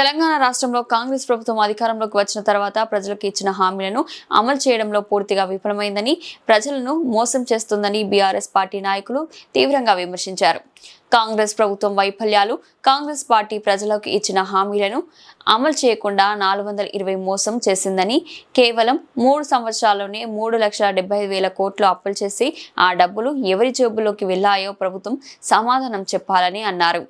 తెలంగాణ రాష్ట్రంలో కాంగ్రెస్ ప్రభుత్వం అధికారంలోకి వచ్చిన తర్వాత ప్రజలకు ఇచ్చిన హామీలను అమలు చేయడంలో పూర్తిగా విఫలమైందని, ప్రజలను మోసం చేస్తుందని బీఆర్ఎస్ పార్టీ నాయకులు తీవ్రంగా విమర్శించారు. కాంగ్రెస్ ప్రభుత్వం వైఫల్యాలు, కాంగ్రెస్ పార్టీ ప్రజలకు ఇచ్చిన హామీలను అమలు చేయకుండా 420 మోసం చేసిందని, కేవలం 3 సంవత్సరాల్లోనే 3,70,000 కోట్లు అప్పులు చేసి ఆ డబ్బులు ఎవరి జేబుల్లోకి వెళ్లాయో ప్రభుత్వం సమాధానం చెప్పాలని అన్నారు.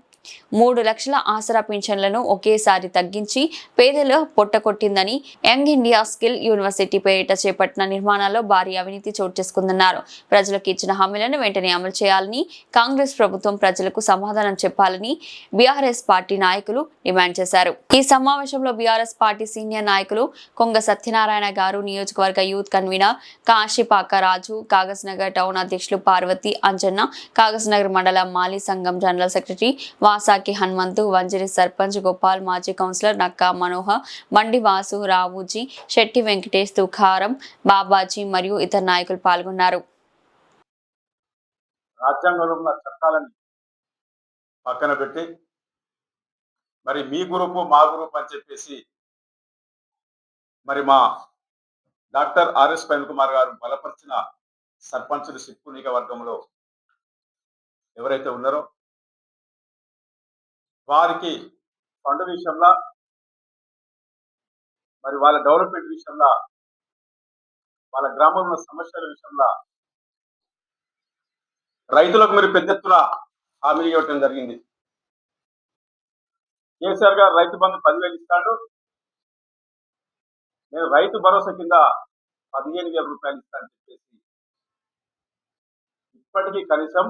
3 లక్షల ఆసరా పింఛన్లను ఒకేసారి తగ్గించి పేదల పొట్టకొట్టిందని, యంగ్ ఇండియా స్కిల్ యూనివర్సిటీ పేరిట చేపట్టిన నిర్మాణాల్లో భారీ అవినీతి చోటు చేసుకుందన్నారు. ప్రజలకు ఇచ్చిన హామీలను వెంటనే అమలు చేయాలని, కాంగ్రెస్ ప్రభుత్వం ప్రజలకు సమాధానం చెప్పాలని బీఆర్ఎస్ పార్టీ నాయకులు డిమాండ్ చేశారు. ఈ సమావేశంలో బీఆర్ఎస్ పార్టీ సీనియర్ నాయకులు కొంగ సత్యనారాయణ గారు, నియోజకవర్గ యూత్ కన్వీనర్ కాశీపాక రాజు, కాగజ్నగర్ టౌన్ అధ్యక్షులు పార్వతి అంజన్న, కాగజ్నగర్ మండల మాలీ సంఘం జనరల్ సెక్రటరీ వాసాకి హనుమంతు, వంజరి సర్పంచ్ గోపాల్, మాజీ కౌన్సిలర్ నక్కా మనోహర్, బండి వాసు, రావుజీ, శెట్టి వెంకటేష్, తుకారం, బాబాజీ మరియు ఇతర నాయకులు పాల్గొన్నారు. రాజ్యాంగంలో ఉన్న చట్టాలని పక్కన పెట్టి మరి మీ గ్రూపు మా గ్రూప్ అని చెప్పేసి మరి మా డాక్టర్ ఆర్ఎస్ ప్రవీణ్ కుమార్ గారు బలపరిచిన సర్పంచులు సిక్కు నియోజకవర్గంలో ఎవరైతే ఉన్నారో వారికి ఫండ్ విషయంలో మరి వాళ్ళ డెవలప్మెంట్ విషయంలో వాళ్ళ గ్రామంలో ఉన్న సమస్యల విషయంలో రైతులకు మీరు పెద్ద ఎత్తున హామీలు ఇవ్వటం జరిగింది. కేసీఆర్ గారు రైతు బంధు 10,000 ఇస్తాడు, నేను రైతు భరోసా కింద 15,000 రూపాయలు ఇస్తానని చెప్పేసి ఇప్పటికీ కనీసం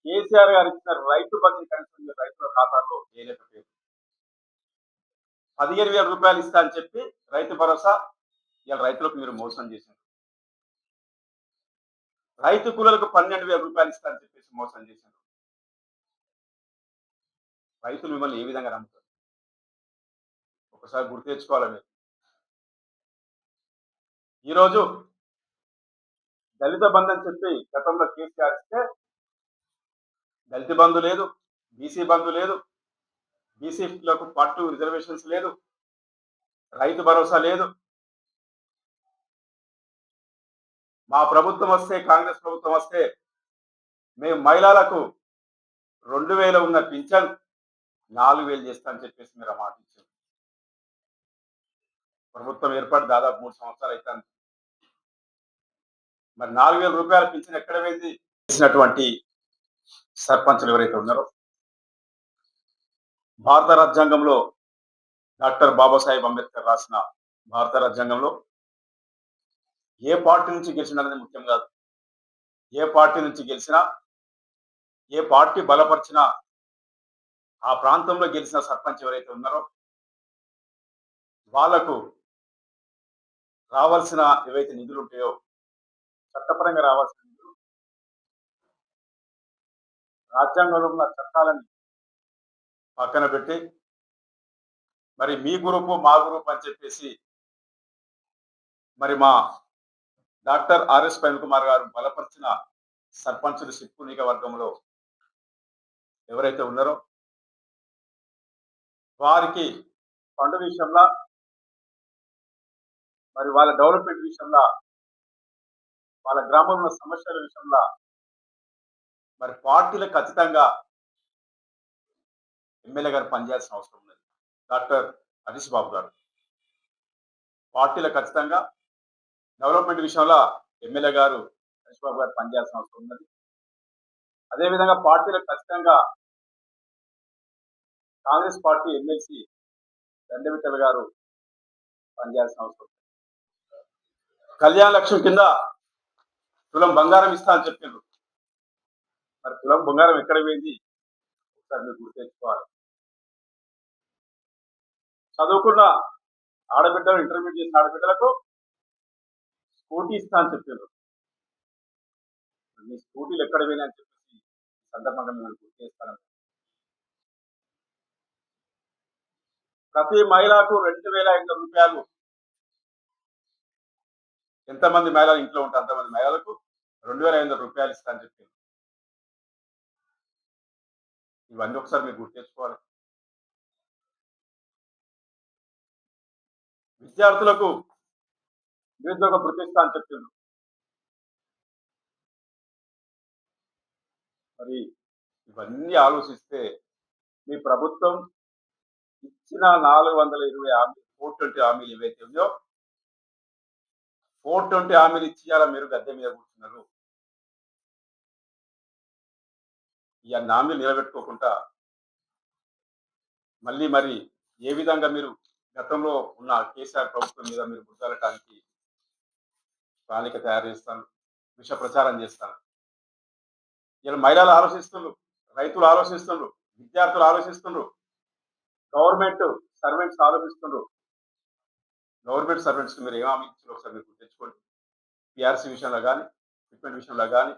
కేసీఆర్ గారు ఇచ్చిన రైతు బంధు కనీసం రైతుల ఖాతాల్లో వేయలేకపోయారు. 15,000 రూపాయలు ఇస్తా అని చెప్పి రైతు భరోసా ఇలా రైతులకు మీరు మోసం చేశారు. రైతు కూలీలకు 12,000 రూపాయలు ఇస్తా అని చెప్పేసి మోసం చేశారు. రైతులు మిమ్మల్ని ఏ విధంగా నమ్ముతారు? ఒకసారి గుర్తు తెచ్చుకోవాలి. మీరు ఈరోజు దళిత బంధు అని చెప్పి గతంలో కేసీఆర్ ఇస్తే దళిత బంధు లేదు, బీసీ బంధు లేదు, బీసీలకు పట్టు రిజర్వేషన్స్ లేదు, రైతు భరోసా లేదు. మా ప్రభుత్వం వస్తే, కాంగ్రెస్ ప్రభుత్వం వస్తే మేము మహిళలకు 2,000 ఉన్న పింఛన్ 4,000 చేస్తా అని చెప్పేసి మీరు మాట ఇచ్చారు. ప్రభుత్వం ఏర్పాటు దాదాపు 3 సంవత్సరాలు అవుతుంది. మరి 4,000 రూపాయల పింఛన్ ఎక్కడ వెళ్ళి చేసినటువంటి సర్పంచులు ఎవరైతే ఉన్నారో, భారత రాజ్యాంగంలో డాక్టర్ బాబాసాహెబ్ అంబేద్కర్ రాసిన భారత రాజ్యాంగంలో ఏ పార్టీ నుంచి గెలిచినది ముఖ్యం కాదు. ఏ పార్టీ నుంచి గెలిచినా, ఏ పార్టీ బలపరిచినా ఆ ప్రాంతంలో గెలిచిన సర్పంచ్ ఎవరైతే ఉన్నారో వాళ్లకు రావాల్సిన ఏవైతే నిధులు ఉంటాయో, చట్టపరంగా రావాల్సిన నిధులు రాజ్యాంగంలో ఉన్న చట్టాలని పక్కన పెట్టి మరి మీ గ్రూపు మా గ్రూప్ అని చెప్పేసి మరి మా డాక్టర్ ఆర్ఎస్ ప్రవీణ్ కుమార్ గారు బలపరిచిన సర్పంచులు సిక్కు నియోజకవర్గంలో ఎవరైతే ఉన్నారో వారికి ఫండ్ విషయంలో మరి వాళ్ళ డెవలప్మెంట్ విషయంలో వాళ్ళ గ్రామంలో ఉన్న సమస్యల విషయంలో మరి పార్టీలకు ఖచ్చితంగా ఎమ్మెల్యే గారు పనిచేయాల్సిన అవసరం ఉన్నది. డాక్టర్ హరీష్ బాబు గారు పార్టీలకు ఖచ్చితంగా డెవలప్మెంట్ విషయంలో ఎమ్మెల్యే గారు హరీష్ బాబు గారు పనిచేయాల్సిన అవసరం ఉన్నది. అదేవిధంగా పార్టీలకు ఖచ్చితంగా కాంగ్రెస్ పార్టీ ఎమ్మెల్సీ దండవిఠల్ గారు పనిచేయాల్సిన అవసరం. కళ్యాణ లక్ష్మి కింద తులం బంగారం ఇస్తా అని చెప్పిండ్రు. మరి తులం బంగారం ఎక్కడ పోయింది ఒకసారి మీరు గుర్తు తెచ్చుకోవాలి. చదువుకున్న ఆడబిడ్డలు, ఇంటర్మీడియట్ చేసిన ఆడబిడ్డలకు స్కూటీ ఇస్తా అని చెప్పిండ్రు. మీ స్కూటీలు ఎక్కడ పోయినా అని చెప్పేసి సందర్భంగా మేము గుర్తు చేస్తాను. ప్రతి మహిళకు 2,500 రూపాయలు, ఎంతమంది మహిళలు ఇంట్లో ఉంటే అంతమంది మహిళలకు 2,500 రూపాయలు ఇస్తా అని చెప్పింది. ఇవన్నీ ఒకసారి మీరు గుర్తు తెచ్చుకోవాలి. విద్యార్థులకు నిరుద్యోగ భృతి ఇస్తా అని చెప్పిండ్రు. మరి ఇవన్నీ ఆలోచిస్తే మీ ప్రభుత్వం ఇచ్చిన 420 హామీలు 420 హామీలు ఏవైతే ఉన్నాయో 420 హామీలు ఇచ్చి ఇవాళ మీరు గద్దె మీద కూర్చున్నారు. ఈ అన్ని హామీలు నిలబెట్టుకోకుండా మళ్ళీ మరి ఏ విధంగా మీరు గతంలో ఉన్న కేసీఆర్ ప్రభుత్వం మీద మీరు బుద్ధాలటానికి ప్రణాళిక తయారు చేస్తాను, విష ప్రచారం చేస్తాను. ఇలా మహిళలు ఆలోచిస్తున్నారు, రైతులు ఆలోచిస్తున్నారు, విద్యార్థులు ఆలోచిస్తున్నారు, గవర్నమెంట్ సర్వెంట్స్ ఆలోచిస్తున్నారు. గవర్నమెంట్ సర్వెంట్స్ మీరు ఏం హామీ ఇచ్చారో ఒకసారి మీరు తెచ్చుకోండి. పిఆర్సీ విషయంలో కానీ, ట్రీట్మెంట్ విషయంలో కానీ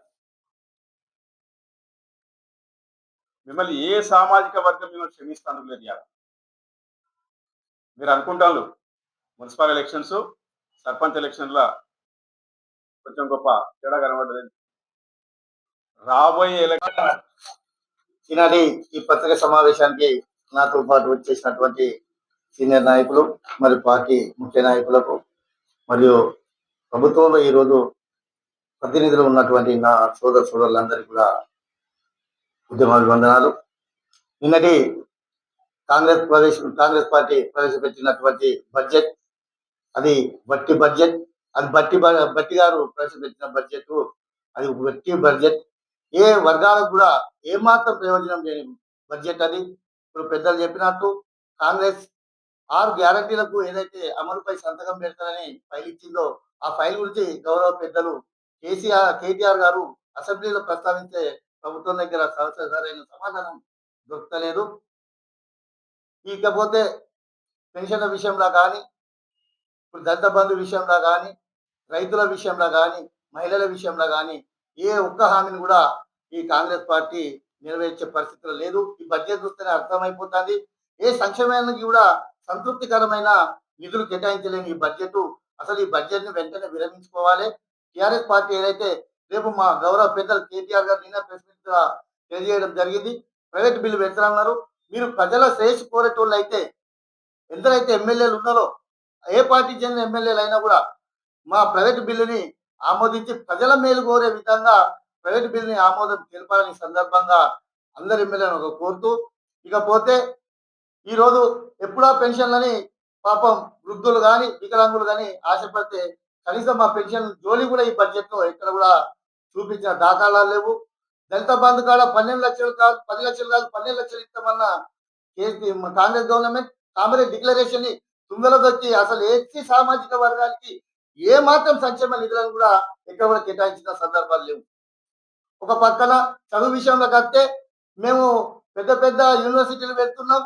మిమ్మల్ని ఏ సామాజిక వర్గం మిమ్మల్ని క్షమిస్తాను లేదు. ఇవాళ మీరు అనుకుంటారు మున్సిపల్ ఎలక్షన్స్, సర్పంచ్ ఎలక్షన్ల కొంచెం గొప్ప తేడా కనబడలేదు. రాబోయే ఎలక్షన్ ఈనాటి ఈ పత్రికా సమావేశానికి నాతో పాటు వచ్చేసినటువంటి సీనియర్ నాయకులు మరియు పార్టీ ముఖ్య నాయకులకు మరియు ప్రభుత్వంలో ఈరోజు ప్రతినిధులు ఉన్నటువంటి నా సోదరులందరికీ కూడా ఉద్యమాభివందనాలు. నిన్నటి కాంగ్రెస్ పార్టీ ప్రవేశపెట్టినటువంటి బడ్జెట్ అది బట్టి బడ్జెట్, అది బట్టి గారు ప్రవేశపెట్టిన బడ్జెట్, అది బట్టి బడ్జెట్. ఏ వర్గాలకు కూడా ఏమాత్రం ప్రయోజనం లేని బడ్జెట్ అది. ఇప్పుడు పెద్దలు చెప్పినట్టు కాంగ్రెస్ 6 గ్యారంటీలకు ఏదైతే అమలుపై సంతకం పెడతారని ఫైల్ ఇచ్చిందో ఆ ఫైల్ గురించి గౌరవ పెద్దలు కేటీఆర్ గారు అసెంబ్లీలో ప్రస్తావించే ప్రభుత్వం దగ్గర సరైన సమాధానం దొరకలేదు. ఇకపోతే పెన్షన్ల విషయంలో కానీ, ఇప్పుడు దళిత బంధు విషయంలో కానీ, రైతుల విషయంలో కానీ, మహిళల విషయంలో కానీ ఏ ఒక్క హామీని కూడా ఈ కాంగ్రెస్ పార్టీ నెరవేర్చే పరిస్థితులు లేదు. ఈ బడ్జెట్ చూస్తేనే అర్థమైపోతుంది. ఏ సంక్షేమానికి కూడా సంతృప్తికరమైన నిధులు కేటాయించలేని ఈ బడ్జెట్, అసలు ఈ బడ్జెట్ ని వెంటనే విరమించుకోవాలి. టిఆర్ఎస్ పార్టీ ఏదైతే రేపు మా గౌరవ పెద్దలు కేటీఆర్ గారు నిన్న ప్రెస్ మీట్ తెలియజేయడం జరిగింది, ప్రైవేట్ బిల్లు పెడతారన్నారు. మీరు ప్రజల శ్రేయస్సు కోరేటోళ్ళు అయితే ఎందరైతే ఎమ్మెల్యేలు ఉన్నారో, ఏ పార్టీ చెందిన ఎమ్మెల్యేలు అయినా కూడా మా ప్రైవేట్ బిల్లుని ఆమోదించి ప్రజల మేలు కోరే విధంగా ప్రైవేట్ బిల్లుని ఆమోదం తెలపాలని సందర్భంగా అందరి ఎమ్మెల్యేలను కోరుతూ, ఇకపోతే ఈరోజు ఎప్పుడా పెన్షన్లని పాపం వృద్ధులు కానీ వికలాంగులు కానీ ఆశపడితే కనీసం మా పెన్షన్ జోలి కూడా ఈ బడ్జెట్ లో ఎక్కడ కూడా చూపించిన దాఖలాలు లేవు. దళిత బంధు కాడ 12 లక్షలు కాదు 10 లక్షలు కాదు 12 లక్షలు ఇస్తామన్న కాంగ్రెస్ గవర్నమెంట్ కాంగ్రెస్ డిక్లరేషన్ ని తుంగలో దొక్కి అసలు ఎస్సీ సామాజిక వర్గానికి ఏ మాత్రం సంక్షేమ నిధులను కూడా ఎక్కడ కూడా కేటాయించిన సందర్భాలు లేవు. ఒక పక్కన చదువు విషయంలో కడితే మేము పెద్ద పెద్ద యూనివర్సిటీలు పెడుతున్నాం,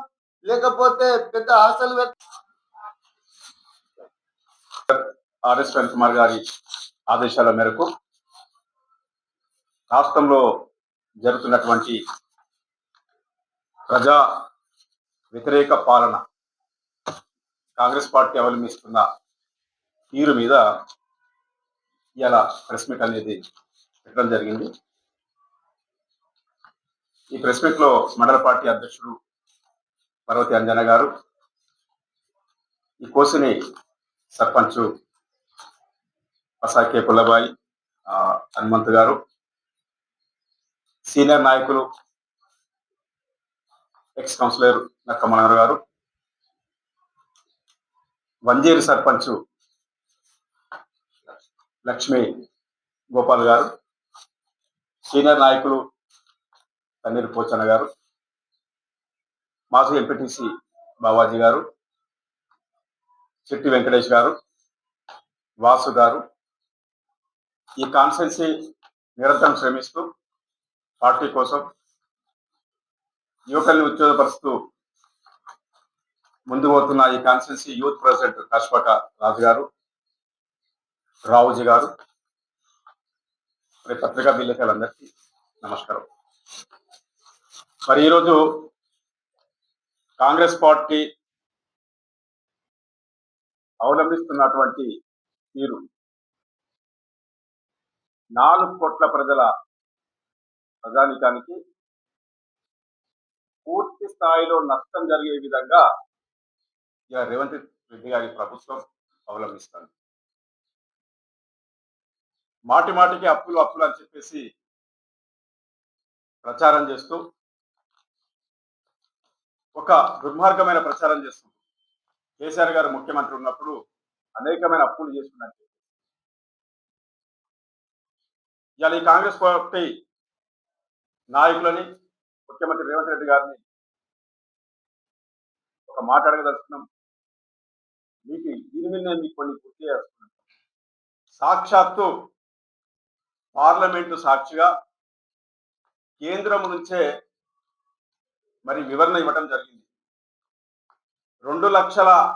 లేకపోతే పెద్ద హాస్టల్ ఆర్ఎస్ కుమార్ గారి ఆదేశాల మేరకు రాష్ట్రంలో జరుగుతున్నటువంటి ప్రజా వ్యతిరేక పాలన, కాంగ్రెస్ పార్టీ అవలంబిస్తున్న తీరు మీద ఇలా ప్రెస్ మీట్ అనేది పెట్టడం జరిగింది. ఈ ప్రెస్ మీట్ లో మండల పార్టీ అధ్యక్షుడు పర్వతి అంజన గారు, ఈ కోసిని సర్పంచ్ పసాకే పుల్లబాయి హనుమంత్ గారు, సీనియర్ నాయకులు ఎక్స్ కౌన్సిలర్ నక్కమనోహర్ గారు, వంజేరి సర్పంచ్ లక్ష్మీ గోపాల్ గారు, సీనియర్ నాయకులు తన్నీరు పోచన్న గారు, మాజీ ఎంపీటీసీ బావాజీ గారు, చిట్టి వెంకటేష్ గారు, వాసు గారు, ఈ కాన్స్టిట్యున్సీ నిరంతరం శ్రమిస్తూ పార్టీ కోసం యువకుల్ని ఉత్తేజపరుస్తూ ముందు పోతున్న ఈ కాన్స్టిట్యున్సీ యూత్ ప్రెసిడెంట్ కష్పక రాజు గారు, రావుజీ గారు, మరి పత్రికా విలేకరులందరికీ నమస్కారం. మరి ఈరోజు కాంగ్రెస్ పార్టీ అవలంబిస్తున్నటువంటి తీరు 4 కోట్ల ప్రజల ప్రజానికానికి పూర్తి స్థాయిలో నష్టం జరిగే విధంగా రేవంత్ రెడ్డి గారి ప్రభుత్వం అవలంబిస్తాను. మాటి మాటికి అప్పులు అప్పులు అని చెప్పేసి ప్రచారం చేస్తూ ఒక దుర్మార్గమైన ప్రచారం చేస్తుంది. కేసీఆర్ గారు ముఖ్యమంత్రి ఉన్నప్పుడు అనేకమైన అప్పులు చేసుకున్నారు. ఇవాళ ఈ కాంగ్రెస్ పార్టీ నాయకులని ముఖ్యమంత్రి రేవంత్ రెడ్డి గారిని ఒక మాట అడగదలుచుకున్నాం. మీకు దీని మీద నేను మీకు కొన్ని గుర్తు చేస్తున్నాను. సాక్షాత్తు పార్లమెంటు సాక్షిగా కేంద్రం నుంచే మరి వివరణ ఇవ్వడం జరిగింది. 2,00,000